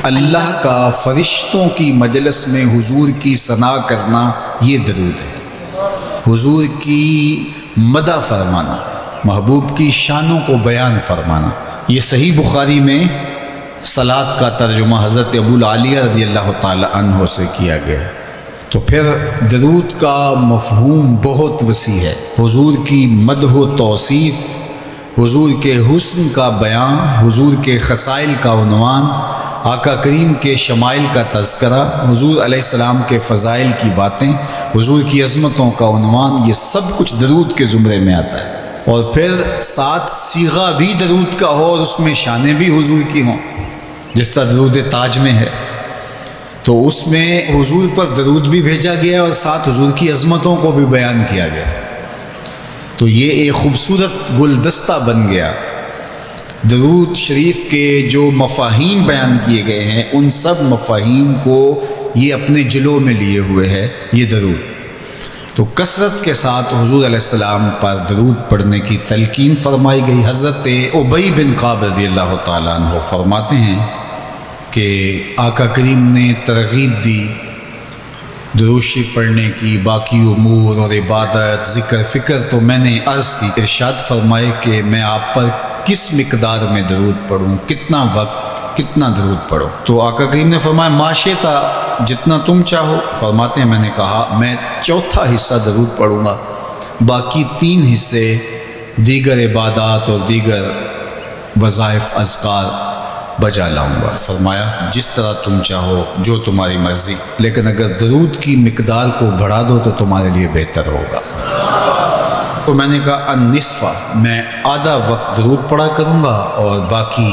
اللہ کا فرشتوں کی مجلس میں حضور کی ثنا کرنا یہ درود ہے، حضور کی مدح فرمانا، محبوب کی شانوں کو بیان فرمانا۔ یہ صحیح بخاری میں صلاۃ کا ترجمہ حضرت ابو العالیہ رضی اللہ تعالی عنہ سے کیا گیا ہے۔ تو پھر درود کا مفہوم بہت وسیع ہے، حضور کی مدح و توصیف، حضور کے حسن کا بیان، حضور کے خصائل کا عنوان، آقا کریم کے شمائل کا تذکرہ، حضور علیہ السلام کے فضائل کی باتیں، حضور کی عظمتوں کا عنوان، یہ سب کچھ درود کے زمرے میں آتا ہے۔ اور پھر ساتھ صیغہ بھی درود کا ہو اور اس میں شانیں بھی حضور کی ہوں، جس طرح درود تاج میں ہے، تو اس میں حضور پر درود بھی بھیجا گیا اور ساتھ حضور کی عظمتوں کو بھی بیان کیا گیا۔ تو یہ ایک خوبصورت گلدستہ بن گیا۔ درود شریف کے جو مفاہیم بیان کیے گئے ہیں، ان سب مفاہیم کو یہ اپنے جلو میں لیے ہوئے ہے یہ درود۔ تو کثرت کے ساتھ حضور علیہ السلام پر درود پڑھنے کی تلقین فرمائی گئی۔ حضرت ابی بن کعب رضی اللہ تعالیٰ عنہ فرماتے ہیں کہ آقا کریم نے ترغیب دی درود شریف پڑھنے کی، باقی امور اور عبادت، ذکر فکر تو میں نے عرض کی، ارشاد فرمائے کہ میں آپ پر کس مقدار میں درود پڑھوں، کتنا وقت، کتنا درود پڑھوں؟ تو آقا کریم نے فرمایا ماشیتا، جتنا تم چاہو۔ فرماتے ہیں میں نے کہا میں چوتھا حصہ درود پڑھوں گا، باقی 3 حصے دیگر عبادات اور دیگر وظائف اذکار بجا لاؤں گا۔ فرمایا جس طرح تم چاہو، جو تمہاری مرضی، لیکن اگر درود کی مقدار کو بڑھا دو تو تمہارے لیے بہتر ہوگا۔ تو میں نے کہا النصفہ، میں آدھا وقت درود پڑھا کروں گا اور باقی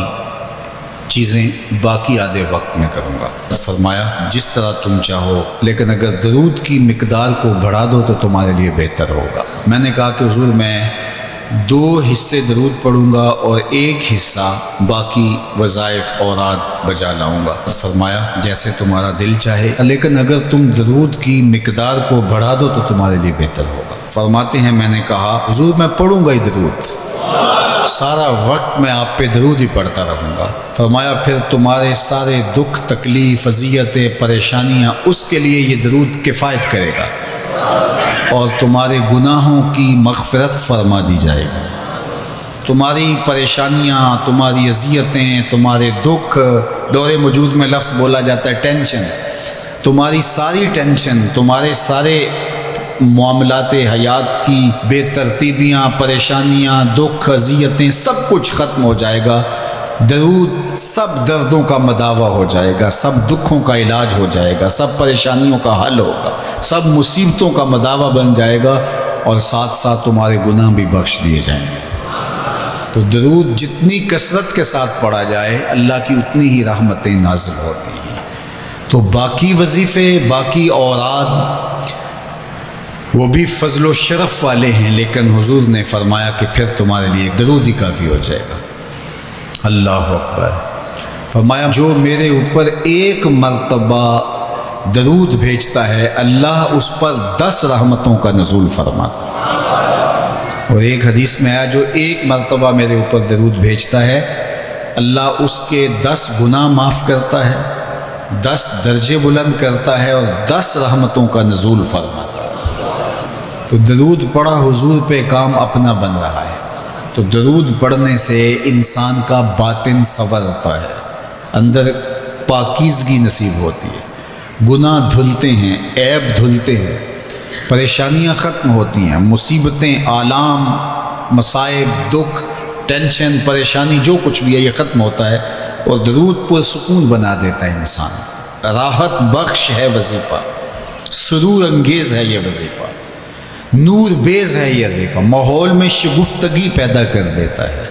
چیزیں باقی آدھے وقت میں کروں گا۔ فرمایا جس طرح تم چاہو، لیکن اگر درود کی مقدار کو بڑھا دو تو تمہارے لیے بہتر ہوگا۔ میں نے کہا کہ حضور میں 2 حصے درود پڑھوں گا اور 1 حصہ باقی وظائف اوراد بجا لاؤں گا۔ فرمایا جیسے تمہارا دل چاہے، لیکن اگر تم درود کی مقدار کو بڑھا دو تو تمہارے لیے بہتر ہوگا۔ فرماتے ہیں میں نے کہا حضور میں پڑھوں گا ہی درود، سارا وقت میں آپ پہ درود ہی پڑھتا رہوں گا۔ فرمایا پھر تمہارے سارے دکھ، تکلیف، اذیتیں، پریشانیاں، اس کے لیے یہ درود کفایت کرے گا اور تمہارے گناہوں کی مغفرت فرما دی جائے گی۔ تمہاری پریشانیاں، تمہاری اذیتیں، تمہارے دکھ، دور موجود میں لفظ بولا جاتا ہے ٹینشن، تمہاری ساری ٹینشن، تمہارے سارے معاملات حیات کی بے ترتیبیاں، پریشانیاں، دکھ، اذیتیں، سب کچھ ختم ہو جائے گا۔ درود سب دردوں کا مداوع ہو جائے گا، سب دکھوں کا علاج ہو جائے گا، سب پریشانیوں کا حل ہوگا، سب مصیبتوں کا مداوع بن جائے گا، اور ساتھ ساتھ تمہارے گناہ بھی بخش دیے جائیں گے۔ تو درود جتنی کثرت کے ساتھ پڑھا جائے، اللہ کی اتنی ہی رحمتیں نازل ہوتی ہیں۔ تو باقی وظیفے، باقی اوراد وہ بھی فضل و شرف والے ہیں، لیکن حضور نے فرمایا کہ پھر تمہارے لیے درود ہی کافی ہو جائے گا۔ اللہ اکبر۔ فرمایا جو میرے اوپر 1 مرتبہ درود بھیجتا ہے، اللہ اس پر 10 رحمتوں کا نزول فرماتا ہے۔ اور ایک حدیث میں آیا جو 1 مرتبہ میرے اوپر درود بھیجتا ہے، اللہ اس کے 10 گناہ معاف کرتا ہے، 10 درجے بلند کرتا ہے اور 10 رحمتوں کا نزول فرماتا ہے۔ تو درود پڑھا حضور پہ کام اپنا بن رہا ہے۔ تو درود پڑھنے سے انسان کا باطن سنورتا ہے، اندر پاکیزگی نصیب ہوتی ہے، گناہ دھلتے ہیں، عیب دھلتے ہیں، پریشانیاں ختم ہوتی ہیں، مصیبتیں، آلام، مصائب، دکھ، ٹینشن، پریشانی، جو کچھ بھی ہے یہ ختم ہوتا ہے، اور درود پرسکون بنا دیتا ہے انسان۔ راحت بخش ہے وظیفہ، سرور انگیز ہے یہ وظیفہ، نور بیز ہے یہ وظیفہ، ماحول میں شگفتگی پیدا کر دیتا ہے۔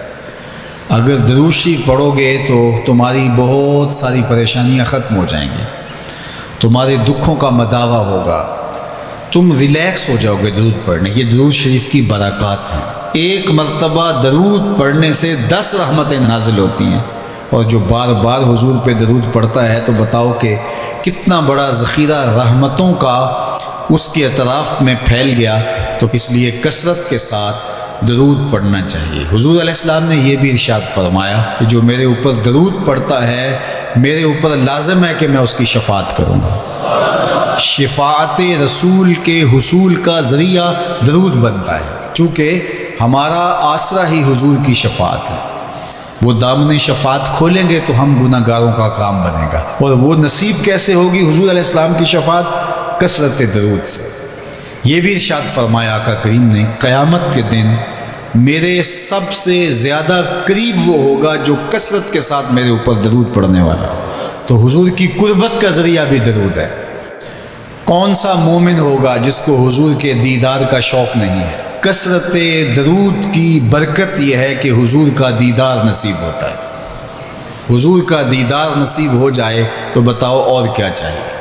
اگر درود شریف پڑھو گے تو تمہاری بہت ساری پریشانیاں ختم ہو جائیں گی، تمہارے دکھوں کا مداوع ہوگا، تم ریلیکس ہو جاؤ گے درود پڑھنے۔ یہ درود شریف کی برکات ہیں۔ 1 مرتبہ درود پڑھنے سے 10 رحمتیں نازل ہوتی ہیں، اور جو بار بار حضور پہ درود پڑھتا ہے تو بتاؤ کہ کتنا بڑا ذخیرہ رحمتوں کا اس کے اطراف میں پھیل گیا۔ تو اس لیے کثرت کے ساتھ درود پڑھنا چاہیے۔ حضور علیہ السلام نے یہ بھی ارشاد فرمایا کہ جو میرے اوپر درود پڑھتا ہے میرے اوپر لازم ہے کہ میں اس کی شفاعت کروں گا۔ شفاعت رسول کے حصول کا ذریعہ درود بنتا ہے، چونکہ ہمارا آسرا ہی حضور کی شفاعت ہے۔ وہ دامن شفاعت کھولیں گے تو ہم گناہ گاروں کا کام بنے گا، اور وہ نصیب کیسے ہوگی حضور علیہ السلام کی شفاعت؟ کثرت درود سے۔ یہ بھی ارشاد فرمایا آقا کریم نے، قیامت کے دن میرے سب سے زیادہ قریب وہ ہوگا جو کثرت کے ساتھ میرے اوپر درود پڑھنے والا۔ تو حضور کی قربت کا ذریعہ بھی درود ہے۔ کون سا مومن ہوگا جس کو حضور کے دیدار کا شوق نہیں ہے؟ کثرت درود کی برکت یہ ہے کہ حضور کا دیدار نصیب ہوتا ہے۔ حضور کا دیدار نصیب ہو جائے تو بتاؤ اور کیا چاہیے؟